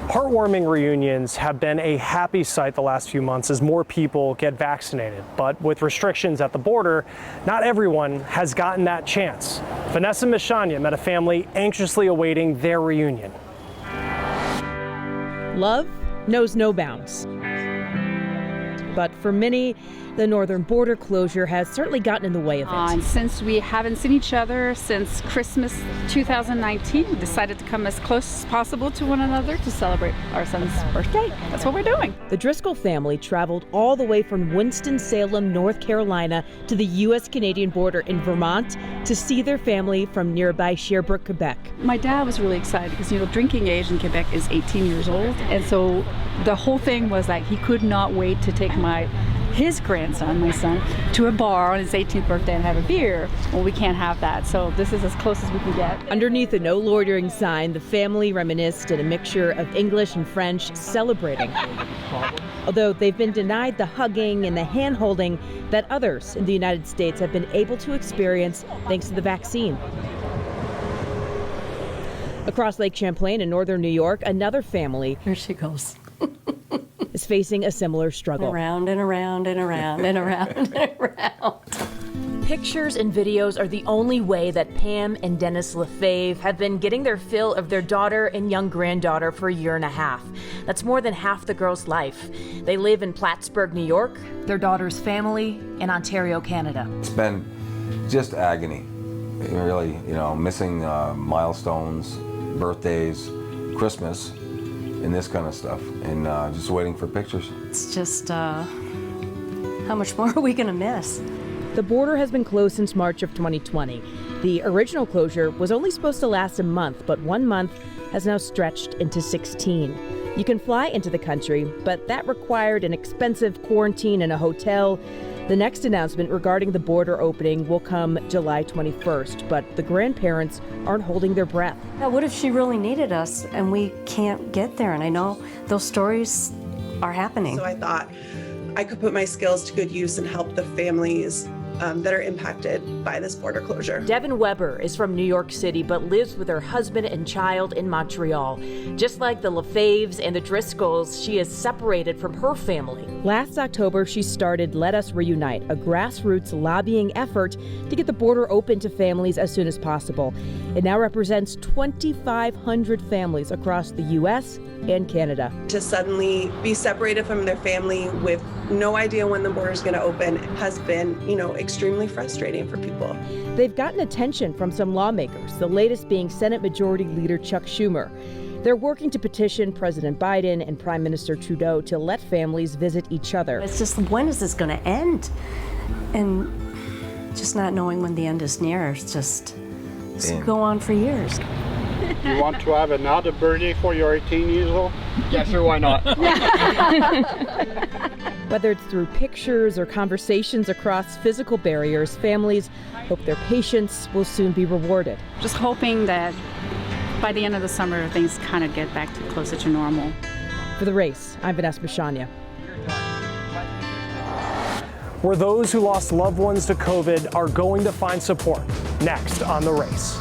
Heartwarming reunions have been a happy sight the last few months as more people get vaccinated. But with restrictions at the border, not everyone has gotten that chance. Vanessa Michania met a family anxiously awaiting their reunion. Love knows no bounds. But for many, the northern border closure has certainly gotten in the way of it. And since we haven't seen each other since Christmas 2019, we decided to come as close as possible to one another to celebrate our son's birthday. That's what we're doing. The Driscoll family traveled all the way from Winston-Salem, North Carolina to the U.S.-Canadian border in Vermont to see their family from nearby Sherbrooke, Quebec. My dad was really excited because, drinking age in Quebec is 18 years old. And so the whole thing was like he could not wait to take his grandson, my son, to a bar on his 18th birthday and have a beer. Well, we can't have that, so this is as close as we can get. Underneath a no loitering sign, the family reminisced in a mixture of English and French, celebrating. Although they've been denied the hugging and the hand-holding that others in the United States have been able to experience thanks to the vaccine. Across Lake Champlain in northern New York, another family. Here she goes. Is facing a similar struggle. Around and around and around and around and around. Pictures and videos are the only way that Pam and Dennis Lefebvre have been getting their fill of their daughter and young granddaughter for a year and a half. That's more than half the girl's life. They live in Plattsburgh, New York, their daughter's family in Ontario, Canada. It's been just agony, really, missing milestones, birthdays, Christmas, and this kind of stuff, and just waiting for pictures. It's just, how much more are we gonna miss? The border has been closed since March of 2020. The original closure was only supposed to last a month, but 1 month has now stretched into 16. You can fly into the country, but that required an expensive quarantine in a hotel. The next announcement regarding the border opening will come July 21st, but the grandparents aren't holding their breath. What if she really needed us and we can't get there? And I know those stories are happening. So I thought I could put my skills to good use and help the families that are impacted by this border closure. Devin Weber is from New York City, but lives with her husband and child in Montreal. Just like the Lefebvres and the Driscolls, she is separated from her family. Last October, she started Let Us Reunite, a grassroots lobbying effort to get the border open to families as soon as possible. It now represents 2,500 families across the U.S. and Canada. To suddenly be separated from their family with no idea when the border is going to open has been, extremely frustrating for people. They've gotten attention from some lawmakers, the latest being Senate Majority Leader Chuck Schumer. They're working to petition President Biden and Prime Minister Trudeau to let families visit each other. It's just, when is this going to end? And just not knowing when the end is near. It's just, this will go on for years. You want to have another birthday for your 18 years old? Yeah, sure, why not? Whether it's through pictures or conversations across physical barriers, families hope their patience will soon be rewarded. Just hoping that by the end of the summer, things kind of get back to closer to normal. For The Race, I'm Vanessa Michania. Where those who lost loved ones to COVID are going to find support. Next on The Race.